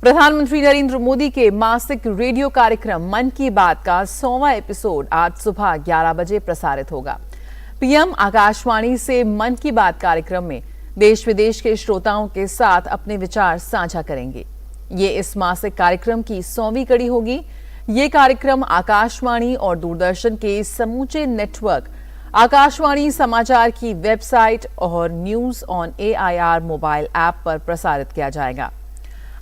प्रधानमंत्री नरेंद्र मोदी के मासिक रेडियो कार्यक्रम मन की बात का 100वां एपिसोड आज सुबह 11 बजे प्रसारित होगा। पीएम आकाशवाणी से मन की बात कार्यक्रम में देश विदेश के श्रोताओं के साथ अपने विचार साझा करेंगे। ये इस मासिक कार्यक्रम की 100वीं कड़ी होगी। ये कार्यक्रम आकाशवाणी और दूरदर्शन के समूचे नेटवर्क, आकाशवाणी समाचार की वेबसाइट और news on AIR mobile app पर प्रसारित किया जाएगा।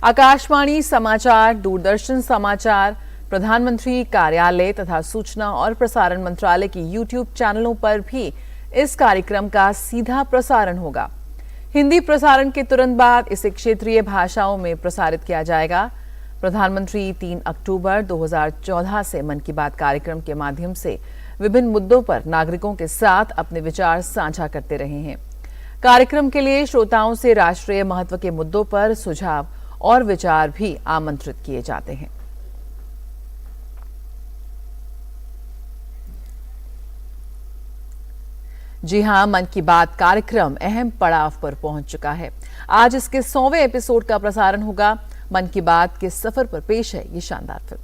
आकाशवाणी समाचार, दूरदर्शन समाचार, प्रधानमंत्री कार्यालय तथा सूचना और प्रसारण मंत्रालय की YouTube चैनलों पर भी इस कार्यक्रम का सीधा प्रसारण होगा। हिंदी प्रसारण के तुरंत बाद इसे क्षेत्रीय भाषाओं में प्रसारित किया जाएगा। प्रधानमंत्री 3 अक्टूबर 2014 से मन की बात कार्यक्रम के माध्यम से विभिन्न मुद्दों पर नागरिकों के साथ अपने विचार साझा करते रहे हैं। कार्यक्रम के लिए श्रोताओं से राष्ट्रीय महत्व के मुद्दों पर सुझाव और विचार भी आमंत्रित किए जाते हैं। जी हां, मन की बात कार्यक्रम अहम पड़ाव पर पहुंच चुका है। आज इसके 100वें एपिसोड का प्रसारण होगा। मन की बात के सफर पर पेश है ये शानदार फिल्म।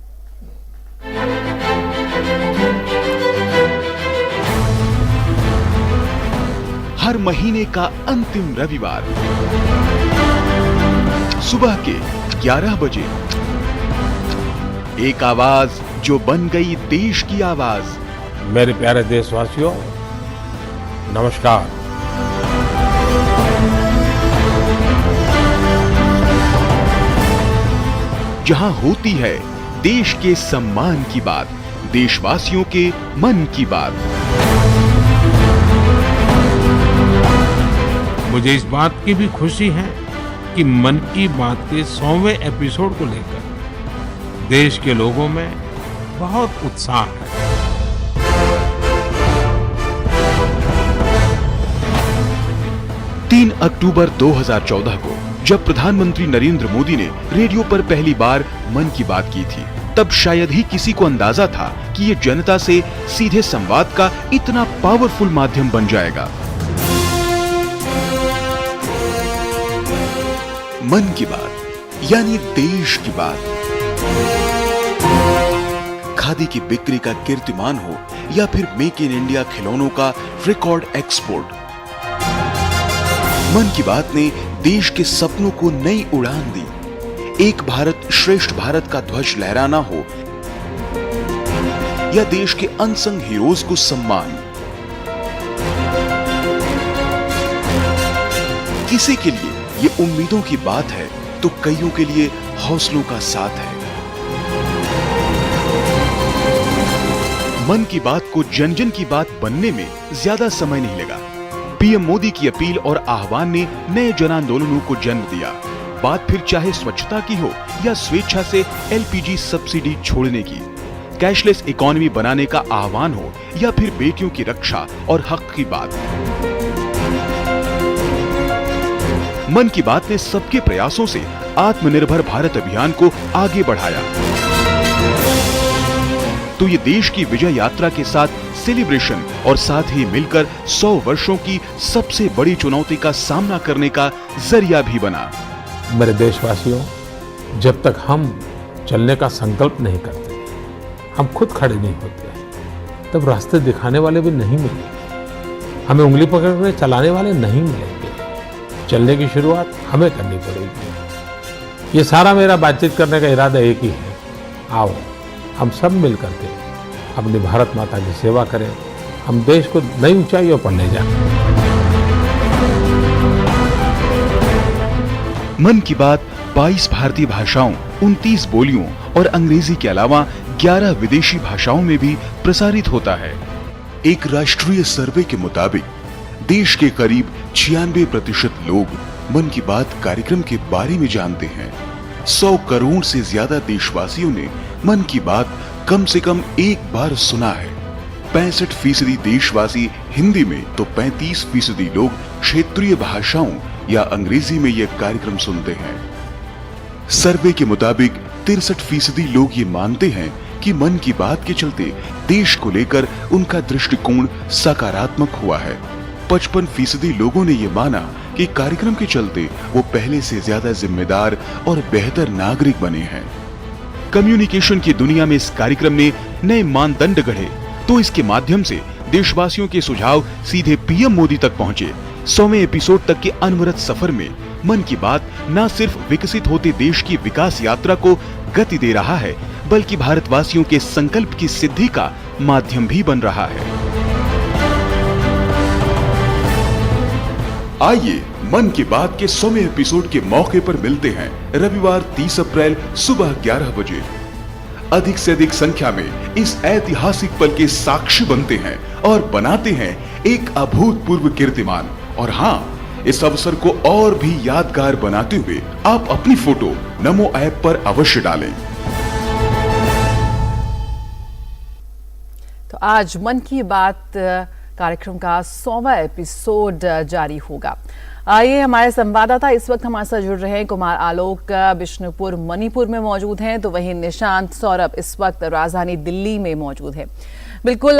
हर महीने का अंतिम रविवार सुबह के 11 बजे एक आवाज जो बन गई देश की आवाज। मेरे प्यारे देशवासियों, नमस्कार। जहां होती है देश के सम्मान की बात, देशवासियों के मन की बात। मुझे इस बात की भी खुशी है कि मन की बात के 100वें एपिसोड को लेकर देश के लोगों में बहुत उत्साह है। तीन अक्टूबर 2014 को जब प्रधानमंत्री नरेंद्र मोदी ने रेडियो पर पहली बार मन की बात की थी, तब शायद ही किसी को अंदाजा था कि ये जनता से सीधे संवाद का इतना पावरफुल माध्यम बन जाएगा। मन की बात यानी देश की बात। खादी की बिक्री का कीर्तिमान हो या फिर मेक इन इंडिया खिलौनों का रिकॉर्ड एक्सपोर्ट, मन की बात ने देश के सपनों को नई उड़ान दी। एक भारत श्रेष्ठ भारत का ध्वज लहराना हो या देश के अनसंग हीरोज को सम्मान, किसी के लिए ये उम्मीदों की बात है तो कईयों के लिए हौसलों का साथ है। मन की बात को जन जन की बात बनने में ज्यादा समय नहीं लगा। पीएम मोदी की अपील और आह्वान ने नए जन आंदोलनों को जन्म दिया। बात फिर चाहे स्वच्छता की हो या स्वेच्छा से LPG सब्सिडी छोड़ने की, कैशलेस इकोनॉमी बनाने का आह्वान हो या फिर बेटियों की रक्षा और हक की बात। मन की बात ने सबके प्रयासों से आत्मनिर्भर भारत अभियान को आगे बढ़ाया। तो ये देश की विजय यात्रा के साथ सेलिब्रेशन और साथ ही मिलकर 100 वर्षों की सबसे बड़ी चुनौती का सामना करने का जरिया भी बना। मेरे देशवासियों, जब तक हम चलने का संकल्प नहीं करते, हम खुद खड़े नहीं होते, तब रास्ते दिखाने वाले भी नहीं मिलेंगे। हमें उंगली पकड़ कर चलाने वाले नहीं मिलेंगे। चलने की शुरुआत हमें करनी पड़ेगी। ये सारा मेरा बातचीत करने का इरादा एक ही है। आओ हम सब मिल करके अपनी भारत माता की सेवा करें, हम देश को नई ऊंचाइयों पर ले जाएं। मन की बात 22 भारतीय भाषाओं, 29 बोलियों और अंग्रेजी के अलावा 11 विदेशी भाषाओं में भी प्रसारित होता है। एक राष्ट्रीय सर्वे के मुताबिक देश के करीब 96% लोग मन की बात कार्यक्रम के बारे में जानते हैं। 100 करोड़ से ज्यादा देशवासियों ने मन की बात कम से कम एक बार सुना है। 65% देशवासी हिंदी में तो 35% लोग क्षेत्रीय भाषाओं या अंग्रेजी में यह कार्यक्रम सुनते हैं। सर्वे के मुताबिक 63% लोग ये मानते हैं कि मन की बात के चलते देश को लेकर उनका दृष्टिकोण सकारात्मक हुआ है। 55% लोगों ने ये माना कि कार्यक्रम के चलते वो पहले से ज्यादा जिम्मेदार और बेहतर नागरिक बने हैं। कम्युनिकेशन की दुनिया में इस कार्यक्रम ने नए मानदंड गढ़े, तो इसके माध्यम से देशवासियों के सुझाव सीधे पीएम मोदी तक पहुंचे। 100वें एपिसोड तक के अनवरत सफर में मन की बात न सिर्फ विकसित होते देश की विकास यात्रा को गति दे रहा है, बल्कि भारतवासियों के संकल्प की सिद्धि का माध्यम भी बन रहा है। आइए मन की बात के 100वें एपिसोड के मौके पर मिलते हैं रविवार 30 अप्रैल सुबह 11 बजे। अधिक से अधिक संख्या में इस ऐतिहासिक पल के साक्षी बनते हैं और बनाते हैं एक अभूतपूर्व कीर्तिमान। और हाँ, इस अवसर को और भी यादगार बनाते हुए आप अपनी फोटो नमो ऐप पर अवश्य डालें। तो आज मन की बात कार्यक्रम का 100वां एपिसोड जारी होगा। आइए, हमारे संवाददाता इस वक्त हमारे साथ जुड़ रहे हैं। कुमार आलोक बिष्णुपुर मणिपुर में मौजूद हैं, तो वहीं निशांत सौरभ इस वक्त राजधानी दिल्ली में मौजूद है। बिल्कुल,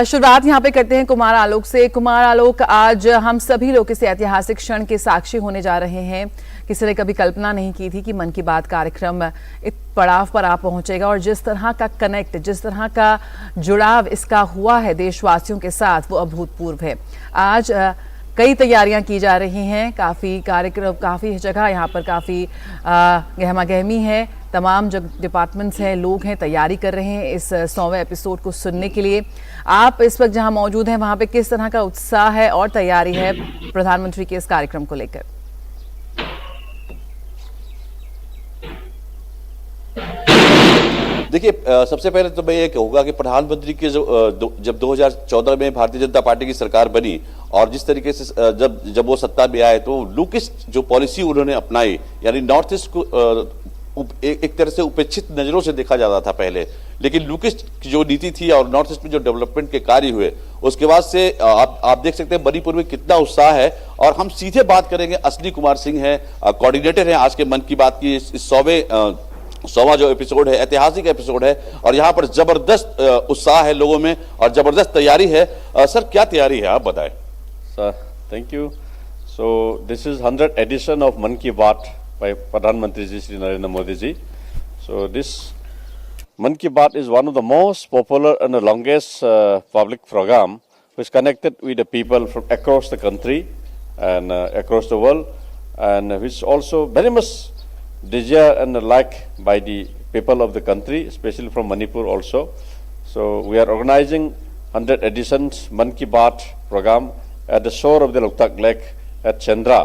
शुरुआत यहाँ पे करते हैं कुमार आलोक से। कुमार आलोक, आज हम सभी लोग इस ऐतिहासिक क्षण के साक्षी होने जा रहे हैं। किसी ने कभी कल्पना नहीं की थी कि मन की बात कार्यक्रम इस पड़ाव पर आ पहुंचेगा, और जिस तरह का कनेक्ट, जिस तरह का जुड़ाव इसका हुआ है देशवासियों के साथ, वो अभूतपूर्व है। आज कई तैयारियां की जा रही हैं, काफ़ी कार्यक्रम, काफ़ी जगह यहाँ पर काफ़ी गहमा गहमी है। तमाम जो डिपार्टमेंट्स हैं, लोग हैं, तैयारी कर रहे हैं इस 100वें एपिसोड को सुनने के लिए। आप इस वक्त जहां मौजूद हैं, वहां पे किस तरह का उत्साह है और तैयारी है प्रधानमंत्री के इस कार्यक्रम को लेकर? देखिए, सबसे पहले तो मैं ये कहूँगा कि प्रधानमंत्री के जब 2014 में भारतीय जनता पार्टी की सरकार बनी और जिस तरीके से जब वो सत्ता में आए, तो लुकिस्ट जो पॉलिसी उन्होंने अपनाई, यानी नॉर्थ ईस्ट को एक तरह से उपेक्षित नजरों से देखा जाता था पहले, लेकिन लुकिस्ट की जो नीति थी और नॉर्थ ईस्ट में जो डेवलपमेंट के कार्य हुए, उसके बाद से आप देख सकते हैं मणिपुर में कितना उत्साह है। और हम सीधे बात करेंगे, अश्विनी कुमार सिंह हैं, कोऑर्डिनेटर हैं आज के मन की बात की इस 100वां जो एपिसोड है, ऐतिहासिक एपिसोड है, और यहाँ पर जबरदस्त उत्साह है लोगों में और जबरदस्त तैयारी है। सर, क्या तैयारी है, आप बताएं। Sir, thank you. So this is 100th edition of Man Ki Baat by Pradhan Mantri Ji Shri Narendra Modi Ji. So this Man Ki Baat is one of the most popular and the longest public program which connected with the people from across the country and across the world, and which also very much desired and liked by the people of the country, especially from Manipur also. So we are organizing 100th editions Man Ki Baat program at the shore of the Loktak Lake at Chandra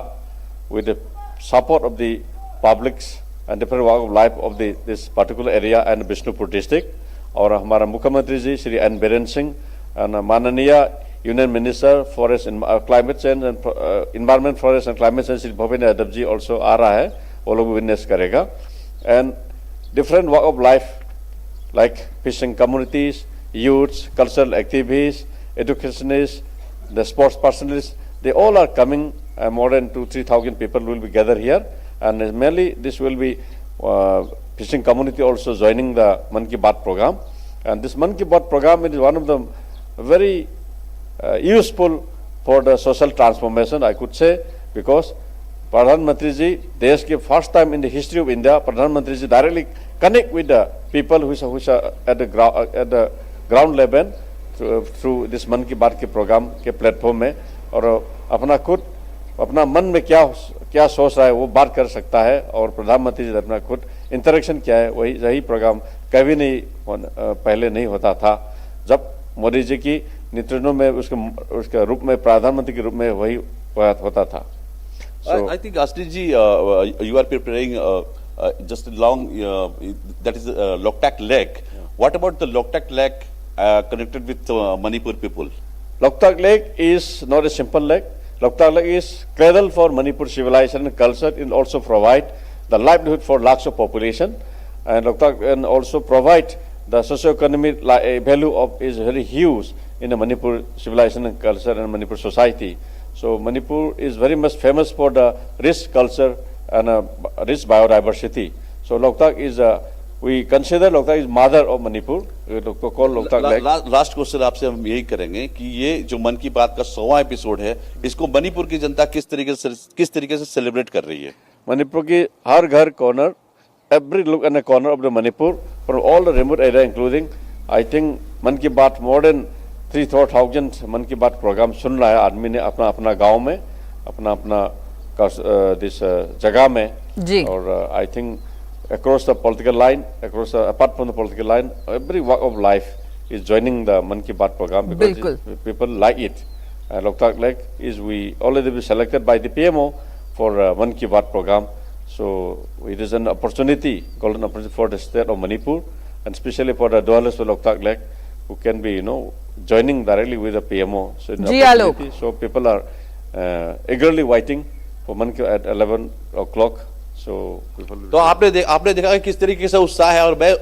with the support of the publics and different walk of life of this particular area and Bishnupur district. और हमारा मुख्यमंत्री ji Shri N Biren Singh and माननीय union minister forest climate change and environment forest and climate change Shri Bhupender Yadav ji also आ रहा है, वो लोग witness करेगा। And different walk of life like fishing communities, youths, cultural activities, educationist, the sports personalists, they all are coming. More than 2,000-3,000 people will be gathered here, and mainly this will be fishing community also joining the Man Ki Baat program. And this Man Ki Baat program is one of the very useful for the social transformation, I could say, because Pradhan Mantri ji, देश के first time in the history of India, Pradhan Mantri ji directly connect with the people who are at the ground level through this मन की बात के programme के platform में, और अपना मन में क्या सोच रहा है वो बात कर सकता है। और प्रधानमंत्री जी अपना खुद इंटरेक्शन क्या है, यही प्रोग्राम कभी नहीं पहले नहीं होता था। जब मोदी जी की नेतृत्व में उसके रूप में, प्रधानमंत्री के रूप में वही होता था। I think Ashni ji, you are preparing just along that is Loktak Lake. What about the Loktak Lake connected with Manipur people? Loktak Lake is not a simple lake. Loktak Lake is cradle for Manipur civilization and culture. It also provide the livelihood for lakhs of population, and Loktak can also provide the socio-economic value of is very huge in the Manipur civilization and culture and Manipur society. So Manipur is very much famous for the rich culture and rich biodiversity. So Loktak is we consider Loktak is mother of Manipur. We call Loktak Lake. Last question आपसे हम यही करेंगे कि ये जो मन की बात का 100वां एपिसोड है, इसको मणिपुर की जनता किस तरीके से सेलिब्रेट कर रही है? मणिपुर की हर घर corner, every look and a corner of the Manipur, from all the remote area, including, I think, मन की बात more than 3,000 मन की बात प्रोग्राम सुन रहा है आदमी ने अपना अपना गांव में, अपना अपना दिस जगह में जी. और I think across the political line, apart from the political line, every walk of life is joining the Man Ki Baat program because people like it. Loktak Lake is we already been selected by the PMO for Man Ki Baat program. So it is an opportunity, golden opportunity for the state of Manipur, and especially for the dwellers of Loktak Lake, who can be, joining directly with the PMO. So, so people are eagerly waiting for Man Ki Baat at 11 o'clock. तो आपने देखा कि किस तरीके से उत्साह है, और मैं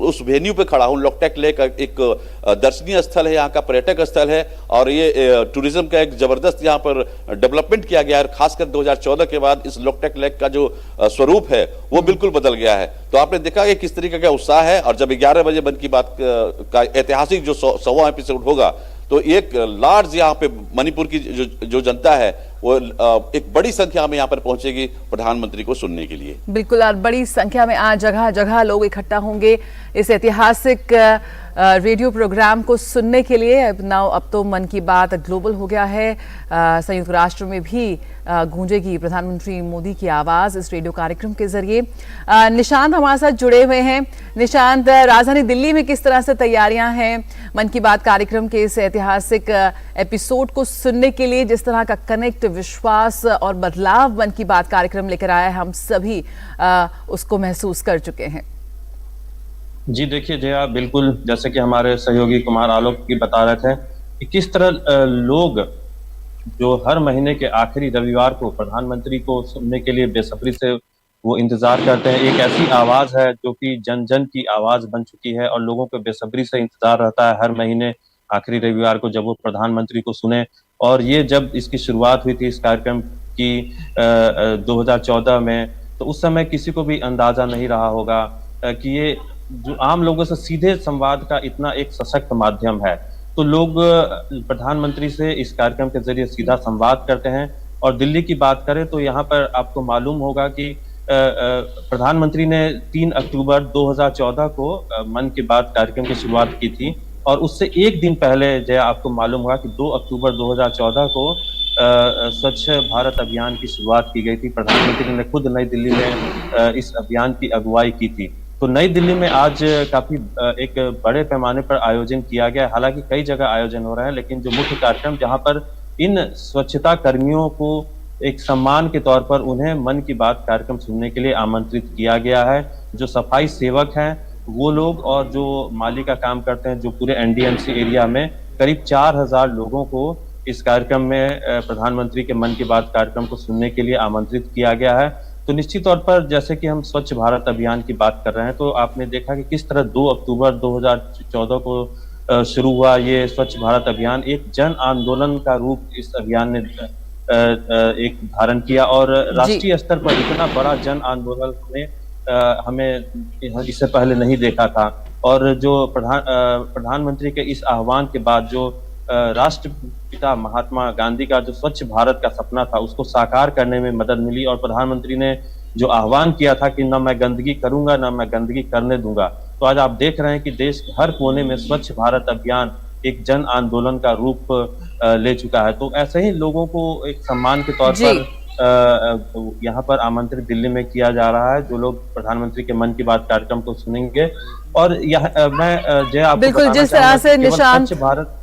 उस वेन्यू पे खड़ा हूँ। लोकटैक लेक एक दर्शनीय स्थल है, यहाँ का पर्यटक स्थल है, और ये टूरिज्म का एक जबरदस्त यहाँ पर डेवलपमेंट किया गया है। खासकर 2014 के बाद इस लोकटैक लेक का जो स्वरूप है वो बिल्कुल बदल गया है। तो आपने देखा कि किस तरीके का उत्साह है, और जब 11 बजे मन की बात का ऐतिहासिक जो 100वां एपिसोड होगा, तो एक लार्ज यहाँ पे मणिपुर की जो जनता है वो एक बड़ी संख्या में यहाँ पर पहुंचेगी प्रधानमंत्री को सुनने के लिए। बिल्कुल, और बड़ी संख्या में आज जगह जगह लोग इकट्ठा होंगे इस ऐतिहासिक रेडियो प्रोग्राम को सुनने के लिए। अब तो मन की बात ग्लोबल हो गया है। संयुक्त राष्ट्र में भी गूंजेगी प्रधानमंत्री मोदी की आवाज इस रेडियो कार्यक्रम के जरिए। निशांत हमारे साथ जुड़े हुए हैं। निशांत, राजधानी दिल्ली में किस तरह से तैयारियां हैं मन की बात कार्यक्रम के इस ऐतिहासिक एपिसोड को सुनने के लिए? जिस तरह का कनेक्ट, विश्वास और बदलाव मन की बात कार्यक्रम लेकर आया है, हम सभी उसको महसूस कर चुके हैं। जी देखिए जया, बिल्कुल जैसे कि हमारे सहयोगी कुमार आलोक की बता रहे थे कि किस तरह लोग जो हर महीने के आखिरी रविवार को प्रधानमंत्री को सुनने के लिए बेसब्री से वो इंतजार करते हैं। एक ऐसी आवाज है जो कि जन जन की आवाज बन चुकी है, और लोगों को बेसब्री से इंतजार रहता है हर महीने आखिरी रविवार को जब वो प्रधानमंत्री को सुने। और ये जब इसकी शुरुआत हुई थी इस कार्यक्रम की 2014 में, तो उस समय किसी को भी अंदाजा नहीं रहा होगा कि ये जो आम लोगों से सीधे संवाद का इतना एक सशक्त माध्यम है। तो लोग प्रधानमंत्री से इस कार्यक्रम के जरिए सीधा संवाद करते हैं। और दिल्ली की बात करें तो यहाँ पर आपको मालूम होगा कि प्रधानमंत्री ने 3 अक्टूबर 2014 को मन की बात कार्यक्रम की शुरुआत की थी, और उससे एक दिन पहले जो आपको मालूम होगा कि 2 अक्टूबर 2014 को स्वच्छ भारत अभियान की शुरुआत की गई थी। प्रधानमंत्री ने खुद नई दिल्ली में इस अभियान की अगुवाई की थी। तो नई दिल्ली में आज काफी एक बड़े पैमाने पर आयोजन किया गया। हालांकि कई जगह आयोजन हो रहे हैं, लेकिन जो मुख्य कार्यक्रम जहां पर इन स्वच्छता कर्मियों को एक सम्मान के तौर पर उन्हें मन की बात कार्यक्रम सुनने के लिए आमंत्रित किया गया है। जो सफाई सेवक हैं वो लोग और जो माली का काम करते हैं, जो पूरे एनडीएमसी एरिया में करीब 4000 लोगों को इस कार्यक्रम में प्रधानमंत्री के मन की बात कार्यक्रम को सुनने के लिए आमंत्रित किया गया है। तो निश्चित तौर पर जैसे कि हम स्वच्छ भारत अभियान की बात कर रहे हैं, तो आपने देखा कि किस तरह 2 अक्टूबर 2014 को शुरू हुआ ये स्वच्छ भारत अभियान। एक जन आंदोलन का रूप इस अभियान ने एक धारण किया, और राष्ट्रीय स्तर पर इतना बड़ा जन आंदोलन हमें इससे पहले नहीं देखा था। और जो प्रधानमंत्री के इस आह्वान के बाद जो राष्ट्रपिता महात्मा गांधी का जो स्वच्छ भारत का सपना था उसको साकार करने में मदद मिली। और प्रधानमंत्री ने जो आह्वान किया था कि न मैं गंदगी करूंगा न मैं गंदगी करने दूंगा, तो आज आप देख रहे हैं कि देश के हर कोने में स्वच्छ भारत अभियान एक जन आंदोलन का रूप ले चुका है। तो ऐसे ही लोगों को एक सम्मान के तौर पर यहाँ पर आमंत्रित दिल्ली में किया जा रहा है, जो लोग प्रधानमंत्री के मन की बात कार्यक्रम को सुनेंगे। और मैं जय आपको बिल्कुल जिस तरह से निशांत भारत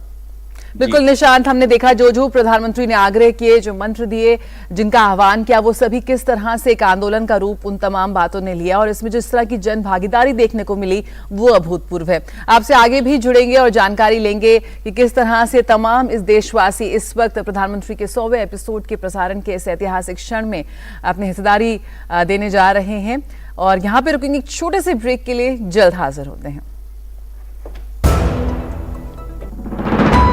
बिल्कुल निशांत, हमने देखा जो प्रधानमंत्री ने आग्रह किए, जो मंत्र दिए, जिनका आह्वान किया, वो सभी किस तरह से एक आंदोलन का रूप उन तमाम बातों ने लिया, और इसमें जिस तरह की जन भागीदारी देखने को मिली वो अभूतपूर्व है। आपसे आगे भी जुड़ेंगे और जानकारी लेंगे कि किस तरह से तमाम इस देशवासी इस वक्त प्रधानमंत्री के 100वें एपिसोड के प्रसारण के इस ऐतिहासिक क्षण में अपनी हिस्सेदारी देने जा रहे हैं। और यहाँ पे रुकेंगे एक छोटे से ब्रेक के लिए, जल्द हाजिर होते हैं।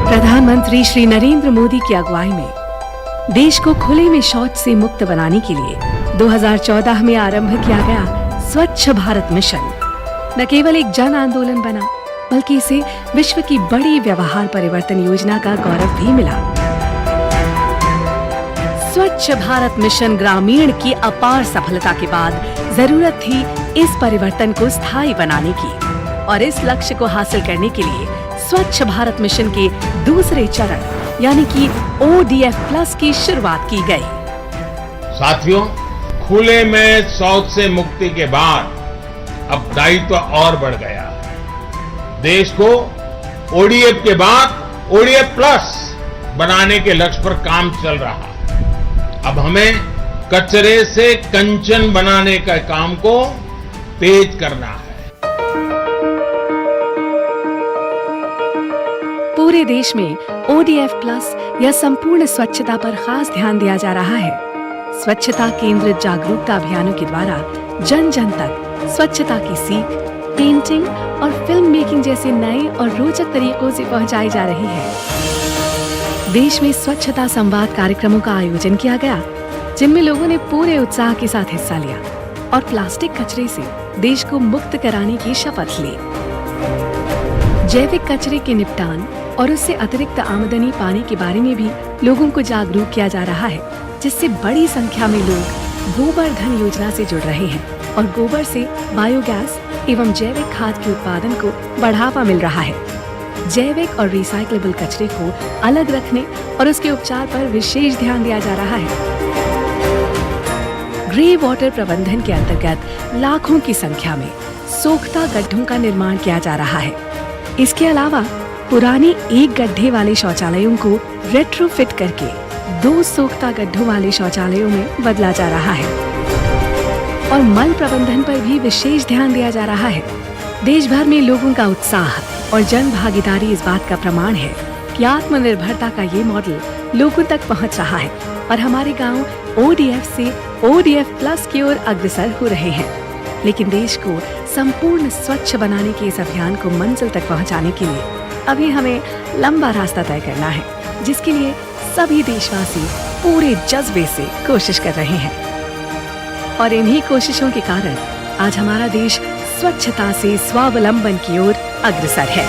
प्रधानमंत्री श्री नरेंद्र मोदी की अगुवाई में देश को खुले में शौच से मुक्त बनाने के लिए 2014 में आरंभ किया गया स्वच्छ भारत मिशन न केवल एक जन आंदोलन बना, बल्कि इसे विश्व की बड़ी व्यवहार परिवर्तन योजना का गौरव भी मिला। स्वच्छ भारत मिशन ग्रामीण की अपार सफलता के बाद जरूरत थी इस परिवर्तन को स्थायी बनाने की, और इस लक्ष्य को हासिल करने के लिए स्वच्छ भारत मिशन के दूसरे चरण यानी कि ODF+ की शुरुआत की गई। साथियों, खुले में शौच से मुक्ति के बाद अब दायित्व और बढ़ गया है। देश को ODF के बाद ODF+ बनाने के लक्ष्य पर काम चल रहा है। अब हमें कचरे से कंचन बनाने का काम को तेज करना है। पूरे देश में ODF+ या संपूर्ण स्वच्छता पर खास ध्यान दिया जा रहा है। स्वच्छता केंद्रित जागरूकता अभियानों के द्वारा जन जन तक स्वच्छता की सीख, पेंटिंग और फिल्म मेकिंग जैसे नए और रोचक तरीकों से पहुंचाई जा रही है। देश में स्वच्छता संवाद कार्यक्रमों का आयोजन किया गया, जिनमें लोगों ने पूरे उत्साह के साथ हिस्सा लिया और प्लास्टिक कचरे से देश को मुक्त कराने की शपथ ली। जैविक कचरे के निपटान और उससे अतिरिक्त आमदनी पाने के बारे में भी लोगों को जागरूक किया जा रहा है, जिससे बड़ी संख्या में लोग गोबर धन योजना से जुड़ रहे हैं और गोबर से बायोगैस एवं जैविक खाद के उत्पादन को बढ़ावा मिल रहा है। जैविक और रिसाइक्लेबल कचरे को अलग रखने और उसके उपचार पर विशेष ध्यान दिया जा रहा है। ग्रे वाटर प्रबंधन के अंतर्गत लाखों की संख्या में सोख्ता गड्ढों का निर्माण किया जा रहा है। इसके अलावा पुराने एक गड्ढे वाले शौचालयों को रेट्रोफिट करके 2 सोख्ता गड्ढों वाले शौचालयों में बदला जा रहा है और मल प्रबंधन पर भी विशेष ध्यान दिया जा रहा है। देश भर में लोगों का उत्साह और जन भागीदारी इस बात का प्रमाण है कि आत्मनिर्भरता का ये मॉडल लोगों तक पहुंच रहा है और हमारे गांव ODF से ODF+ की ओर अग्रसर हो रहे हैं। लेकिन देश को संपूर्ण स्वच्छ बनाने के इस अभियान को मंजिल तक पहुंचाने के लिए अभी हमें लंबा रास्ता तय करना है, जिसके लिए सभी देशवासी पूरे जज्बे से कोशिश कर रहे हैं। और इन्हीं कोशिशों के कारण आज हमारा देश स्वच्छता से स्वावलंबन की ओर अग्रसर है।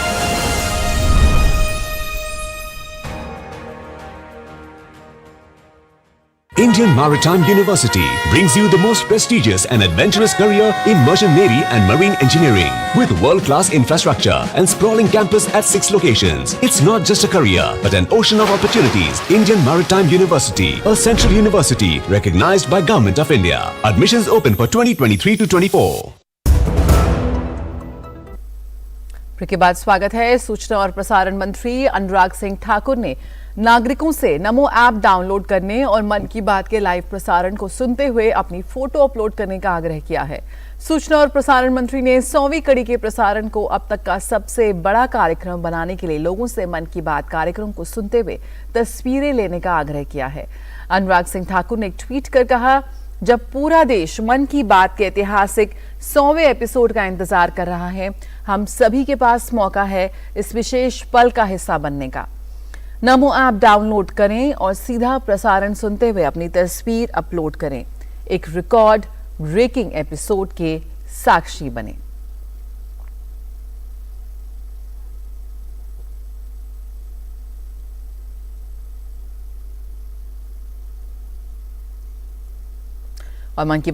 Indian Maritime University brings you the most prestigious and adventurous career in merchant navy and marine engineering with world-class infrastructure and sprawling campus at 6 locations. It's not just a career but an ocean of opportunities. Indian Maritime University, a central university recognized by Government of India. Admissions open for 2023 to 24. के बाद स्वागत है। सूचना और प्रसारण मंत्री अनुराग सिंह ठाकुर ने नागरिकों से नमो ऐप डाउनलोड करने और मन की बात के लाइव प्रसारण को सुनते हुए अपनी फोटो अपलोड करने का आग्रह किया है। सूचना और प्रसारण मंत्री ने 100वीं कड़ी के प्रसारण को अब तक का सबसे बड़ा कार्यक्रम बनाने के लिए लोगों से मन की बात कार्यक्रम को सुनते हुए तस्वीरें लेने का आग्रह किया है। अनुराग सिंह ठाकुर ने एक ट्वीट कर कहा, जब पूरा देश मन की बात के ऐतिहासिक 100वें एपिसोड का इंतजार कर रहा है, हम सभी के पास मौका है इस विशेष पल का हिस्सा बनने का। नमो ऐप डाउनलोड करें और सीधा प्रसारण सुनते हुए अपनी तस्वीर अपलोड करें। एक रिकॉर्ड ब्रेकिंग एपिसोड के साक्षी बने। और मन की